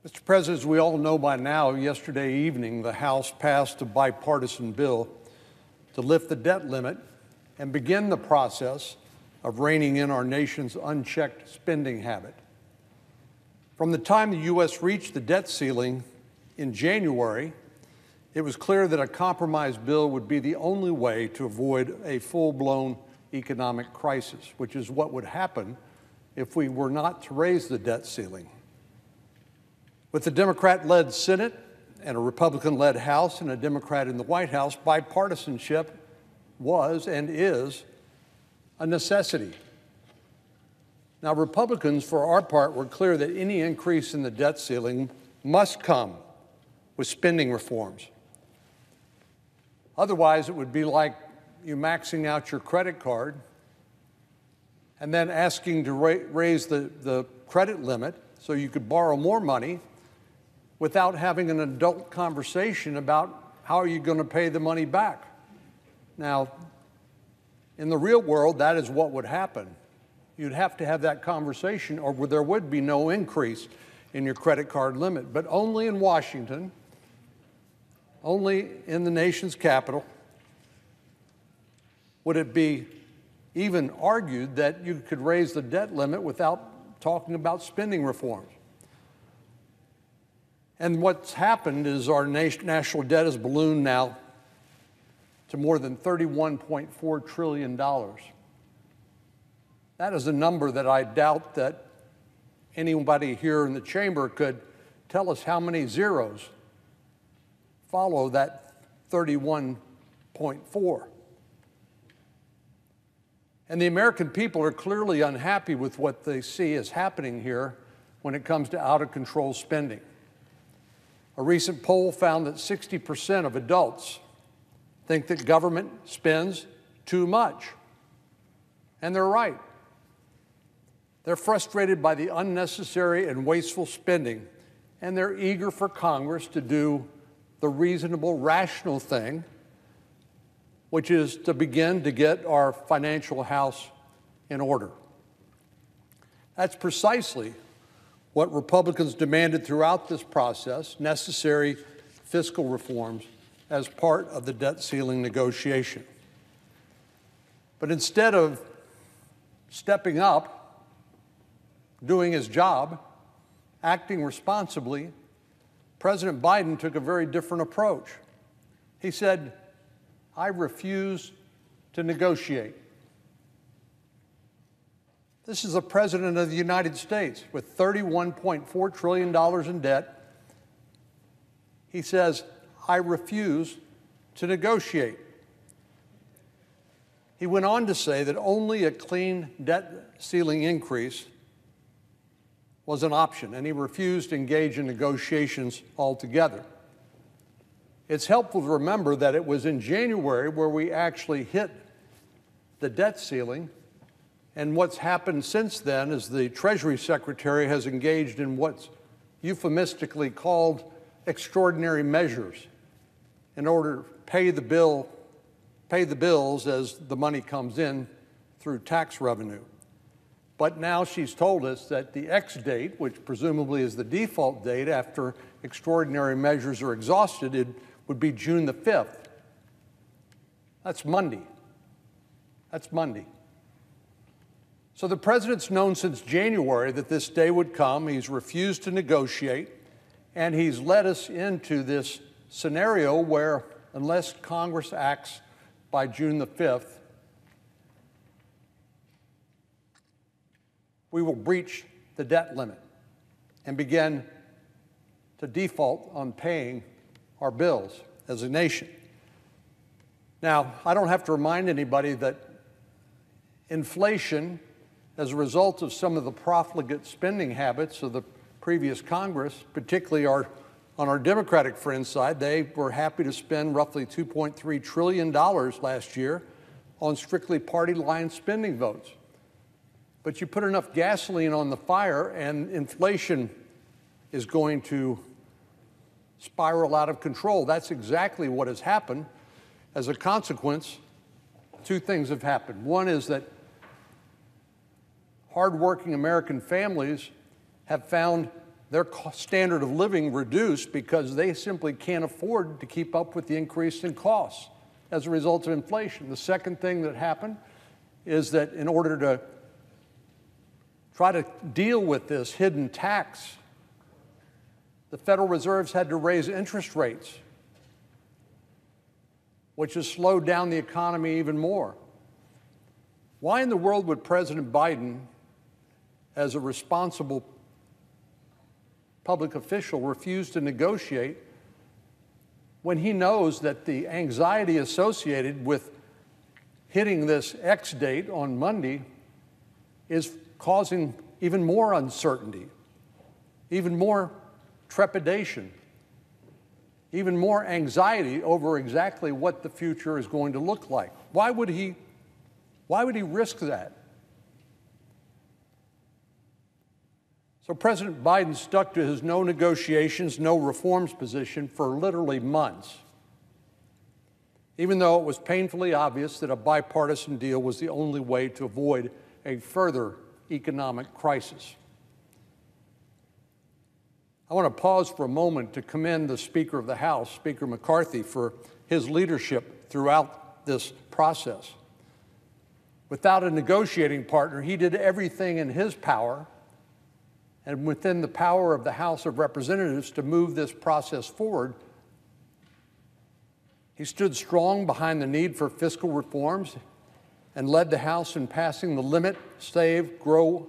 Mr. President, as we all know by now, yesterday evening, the House passed a bipartisan bill to lift the debt limit and begin the process of reining in our nation's unchecked spending habit. From the time the U.S. reached the debt ceiling in January, it was clear that a compromise bill would be the only way to avoid a full-blown economic crisis, which is what would happen if we were not to raise the debt ceiling. With a Democrat-led Senate and a Republican-led House and a Democrat in the White House, bipartisanship was and is a necessity. Now, Republicans, for our part, were clear that any increase in the debt ceiling must come with spending reforms. Otherwise, it would be like you maxing out your credit card and then asking to raise the credit limit so you could borrow more money without having an adult conversation about how are you going to pay the money back. Now, in the real world, that is what would happen. You'd have to have that conversation or there would be no increase in your credit card limit. But only in Washington, only in the nation's capital, would it be even argued that you could raise the debt limit without talking about spending reforms. And what's happened is our national debt has ballooned now to more than $31.4 trillion. That is a number that I doubt that anybody here in the chamber could tell us how many zeros follow that 31.4. And the American people are clearly unhappy with what they see as happening here when it comes to out-of-control spending. A recent poll found that 60% of adults think that government spends too much. And they're right. They're frustrated by the unnecessary and wasteful spending, and they're eager for Congress to do the reasonable, rational thing, which is to begin to get our financial house in order. That's precisely what Republicans demanded throughout this process, necessary fiscal reforms as part of the debt ceiling negotiation. But instead of stepping up, doing his job, acting responsibly, President Biden took a very different approach. He said, I refuse to negotiate. This is the President of the United States with $31.4 trillion in debt. He says, I refuse to negotiate. He went on to say that only a clean debt ceiling increase was an option, and he refused to engage in negotiations altogether. It's helpful to remember that it was in January where we actually hit the debt ceiling, and what's happened since then is the Treasury Secretary has engaged in what's euphemistically called extraordinary measures in order to pay the bills as the money comes in through tax revenue. But now she's told us that the X date, which presumably is the default date after extraordinary measures are exhausted, it would be June the 5th. That's Monday. That's Monday. So the president's known since January that this day would come. He's refused to negotiate, and he's led us into this scenario where, unless Congress acts by June the 5th, we will breach the debt limit and begin to default on paying our bills as a nation. Now, I don't have to remind anybody that inflation, as a result of some of the profligate spending habits of the previous Congress, particularly on our Democratic friends' side, they were happy to spend roughly $2.3 trillion last year on strictly party line spending votes. But you put enough gasoline on the fire and inflation is going to spiral out of control. That's exactly what has happened. As a consequence, two things have happened. One is that hardworking American families have found their standard of living reduced because they simply can't afford to keep up with the increase in costs as a result of inflation. The second thing that happened is that in order to try to deal with this hidden tax, the Federal Reserves had to raise interest rates, which has slowed down the economy even more. Why in the world would President Biden, as a responsible public official, refuse to negotiate when he knows that the anxiety associated with hitting this X date on Monday is causing even more uncertainty, even more trepidation, even more anxiety over exactly what the future is going to look like? Why would he risk that? So President Biden stuck to his no negotiations, no reforms position for literally months, even though it was painfully obvious that a bipartisan deal was the only way to avoid a further economic crisis. I want to pause for a moment to commend the Speaker of the House, Speaker McCarthy, for his leadership throughout this process. Without a negotiating partner, he did everything in his power and within the power of the House of Representatives to move this process forward. He stood strong behind the need for fiscal reforms and led the House in passing the Limit, Save, Grow,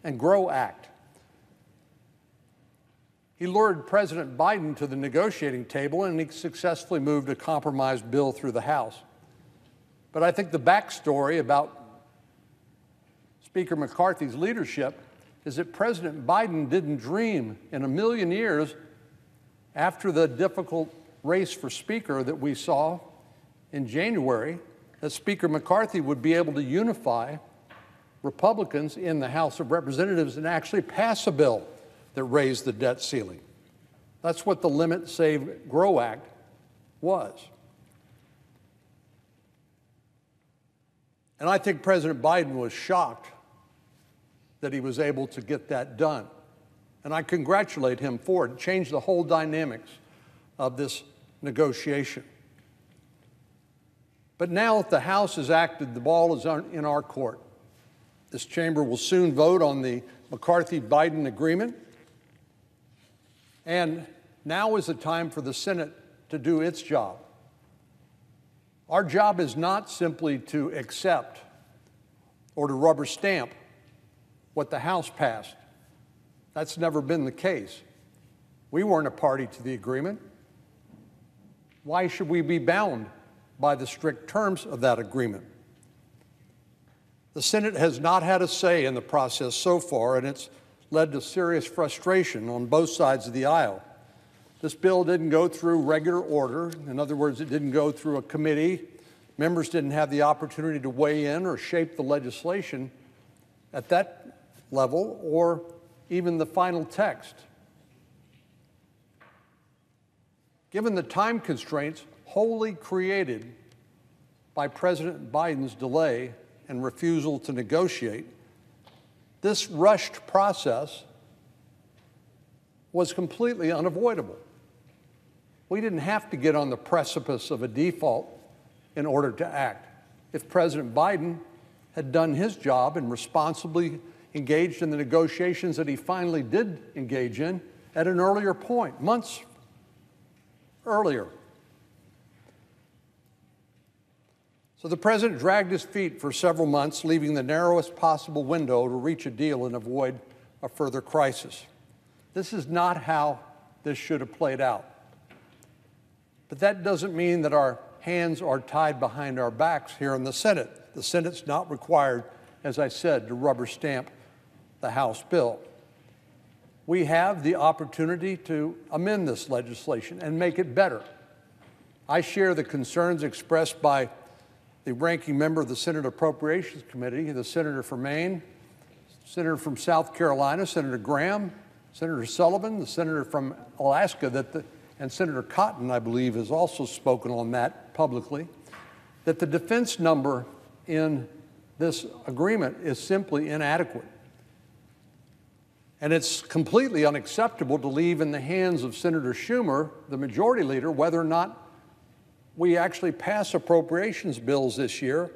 and Grow Act. He lured President Biden to the negotiating table, and he successfully moved a compromise bill through the House. But I think the backstory about Speaker McCarthy's leadership is that President Biden didn't dream in a million years, after the difficult race for Speaker that we saw in January, that Speaker McCarthy would be able to unify Republicans in the House of Representatives and actually pass a bill that raised the debt ceiling. That's what the Limit, Save, Grow Act was. And I think President Biden was shocked that he was able to get that done. And I congratulate him for it. It changed the whole dynamics of this negotiation. But now that the House has acted, the ball is in our court. This chamber will soon vote on the McCarthy-Biden agreement. And now is the time for the Senate to do its job. Our job is not simply to accept or to rubber stamp what the House passed. That's never been the case. We weren't a party to the agreement. Why should we be bound by the strict terms of that agreement? The Senate has not had a say in the process so far, and it's led to serious frustration on both sides of the aisle. This bill didn't go through regular order. In other words, it didn't go through a committee. Members didn't have the opportunity to weigh in or shape the legislation at that level, or even the final text. Given the time constraints wholly created by President Biden's delay and refusal to negotiate, this rushed process was completely unavoidable. We didn't have to get on the precipice of a default in order to act. If President Biden had done his job and responsibly engaged in the negotiations that he finally did engage in at an earlier point, months earlier. So the president dragged his feet for several months, leaving the narrowest possible window to reach a deal and avoid a further crisis. This is not how this should have played out. But that doesn't mean that our hands are tied behind our backs here in the Senate. The Senate's not required, as I said, to rubber stamp the House bill. We have the opportunity to amend this legislation and make it better. I share the concerns expressed by the ranking member of the Senate Appropriations Committee, the senator from Maine, senator from South Carolina, Senator Graham, Senator Sullivan, the senator from Alaska, and Senator Cotton, I believe, has also spoken on that publicly, that the defense number in this agreement is simply inadequate. And it's completely unacceptable to leave in the hands of Senator Schumer, the majority leader, whether or not we actually pass appropriations bills this year,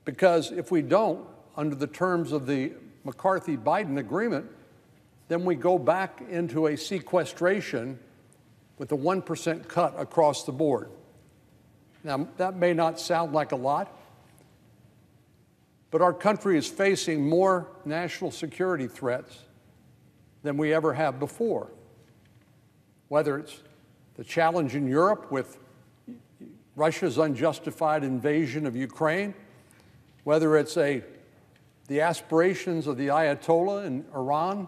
because if we don't, under the terms of the McCarthy-Biden agreement, then we go back into a sequestration with a 1% cut across the board. Now, that may not sound like a lot, but our country is facing more national security threats than we ever have before, whether it's the challenge in Europe with Russia's unjustified invasion of Ukraine, whether it's the aspirations of the Ayatollah in Iran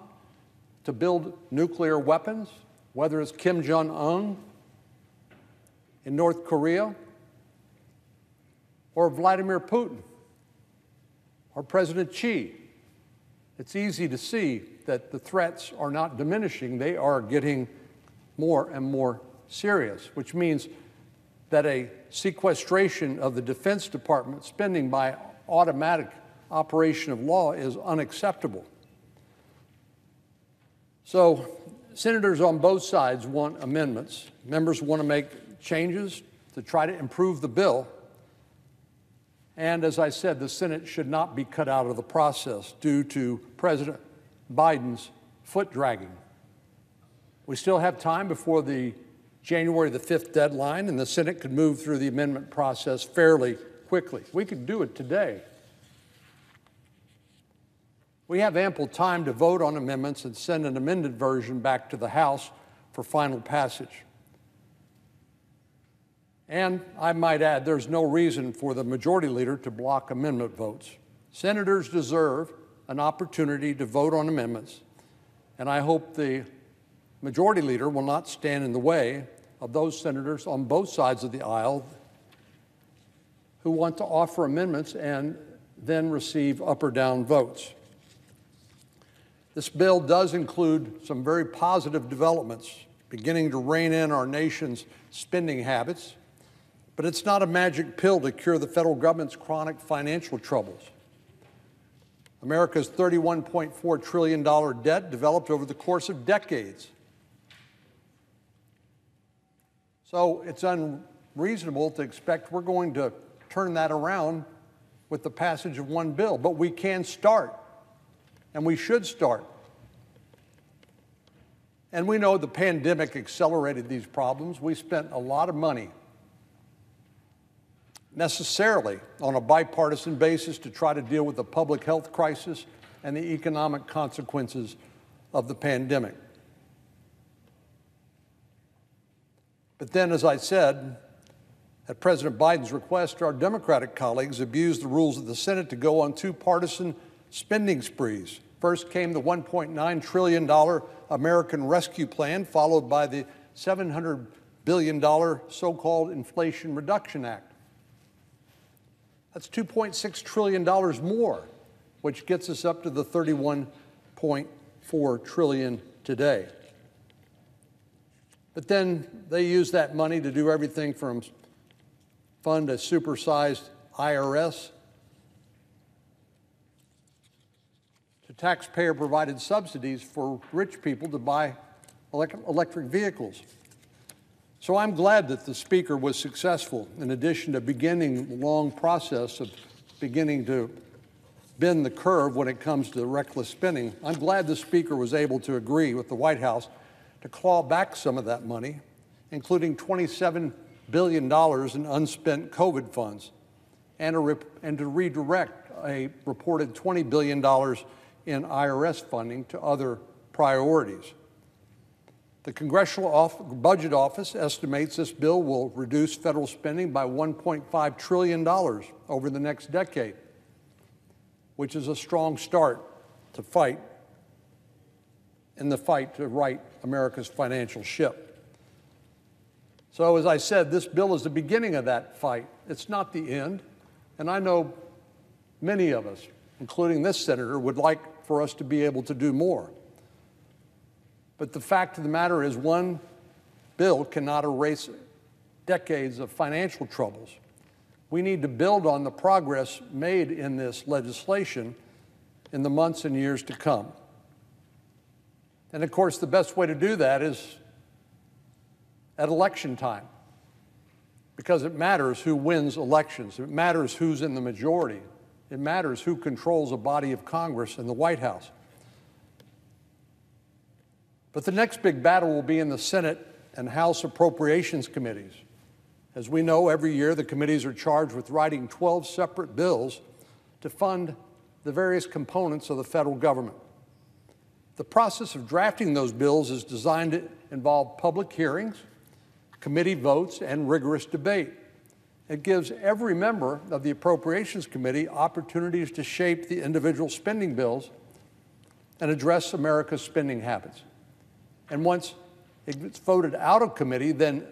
to build nuclear weapons, whether it's Kim Jong-un in North Korea, or Vladimir Putin, or President Xi. It's easy to see that the threats are not diminishing. They are getting more and more serious, which means that a sequestration of the Defense Department spending by automatic operation of law is unacceptable. So senators on both sides want amendments. Members want to make changes to try to improve the bill. And as I said, the Senate should not be cut out of the process due to President Biden's foot dragging. We still have time before the January the 5th deadline, and the Senate could move through the amendment process fairly quickly. We could do it today. We have ample time to vote on amendments and send an amended version back to the House for final passage. And I might add, there's no reason for the majority leader to block amendment votes. Senators deserve an opportunity to vote on amendments, and I hope the majority leader will not stand in the way of those senators on both sides of the aisle who want to offer amendments and then receive up or down votes. This bill does include some very positive developments, beginning to rein in our nation's spending habits, but it's not a magic pill to cure the federal government's chronic financial troubles. America's $31.4 trillion debt developed over the course of decades. So it's unreasonable to expect we're going to turn that around with the passage of one bill, but we can start, and we should start. And we know the pandemic accelerated these problems. We spent a lot of money necessarily on a bipartisan basis to try to deal with the public health crisis and the economic consequences of the pandemic. But then, as I said, at President Biden's request, our Democratic colleagues abused the rules of the Senate to go on two partisan spending sprees. First came the $1.9 trillion American Rescue Plan, followed by the $700 billion so-called Inflation Reduction Act. That's $2.6 trillion more, which gets us up to the $31.4 trillion today. But then they use that money to do everything from fund a supersized IRS to taxpayer-provided subsidies for rich people to buy electric vehicles. So I'm glad that the Speaker was successful, in addition to beginning the long process of beginning to bend the curve when it comes to reckless spending. I'm glad the Speaker was able to agree with the White House to claw back some of that money, including $27 billion in unspent COVID funds, and to redirect a reported $20 billion in IRS funding to other priorities. The Congressional Budget Office estimates this bill will reduce federal spending by $1.5 trillion over the next decade, which is a strong start to fight in the fight to right America's financial ship. So as I said, this bill is the beginning of that fight. It's not the end. And I know many of us, including this senator, would like for us to be able to do more. But the fact of the matter is, one bill cannot erase decades of financial troubles. We need to build on the progress made in this legislation in the months and years to come. And of course, the best way to do that is at election time, because it matters who wins elections. It matters who's in the majority. It matters who controls a body of Congress and the White House. But the next big battle will be in the Senate and House Appropriations Committees. As we know, every year the committees are charged with writing 12 separate bills to fund the various components of the federal government. The process of drafting those bills is designed to involve public hearings, committee votes, and rigorous debate. It gives every member of the Appropriations Committee opportunities to shape the individual spending bills and address America's spending habits. And once it gets voted out of committee, then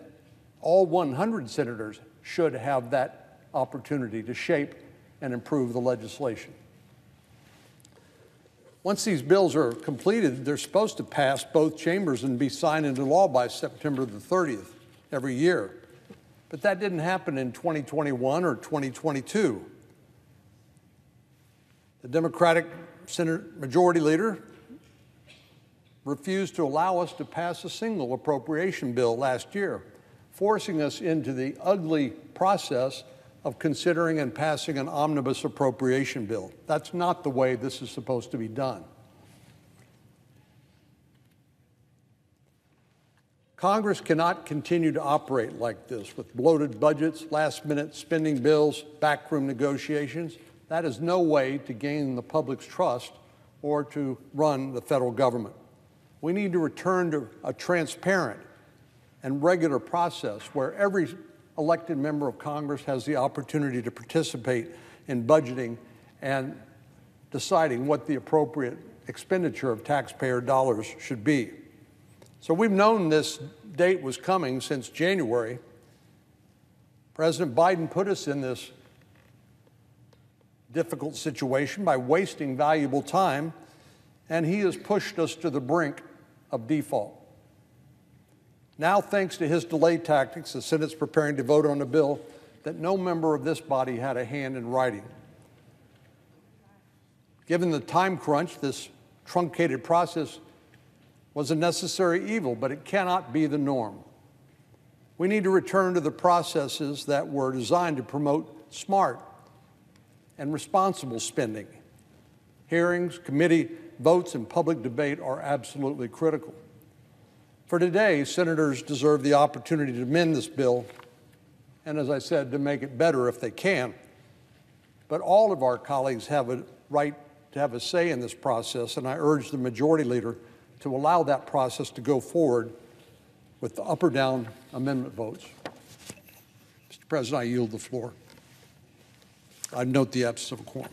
all 100 senators should have that opportunity to shape and improve the legislation. Once these bills are completed, they're supposed to pass both chambers and be signed into law by September the 30th every year. But that didn't happen in 2021 or 2022. The Democratic Senate Majority Leader refused to allow us to pass a single appropriation bill last year, forcing us into the ugly process of considering and passing an omnibus appropriation bill. That's not the way this is supposed to be done. Congress cannot continue to operate like this with bloated budgets, last-minute spending bills, backroom negotiations. That is no way to gain the public's trust or to run the federal government. We need to return to a transparent and regular process where every elected member of Congress has the opportunity to participate in budgeting and deciding what the appropriate expenditure of taxpayer dollars should be. So we've known this date was coming since January. President Biden put us in this difficult situation by wasting valuable time, and he has pushed us to the brink of default. Now, thanks to his delay tactics, the Senate's preparing to vote on a bill that no member of this body had a hand in writing. Given the time crunch, this truncated process was a necessary evil, but it cannot be the norm. We need to return to the processes that were designed to promote smart and responsible spending. Hearings, committee votes, and public debate are absolutely critical. For today, senators deserve the opportunity to amend this bill, and as I said, to make it better if they can. But all of our colleagues have a right to have a say in this process, and I urge the Majority Leader to allow that process to go forward with the up or down amendment votes. Mr. President, I yield the floor. I note the absence of a quorum.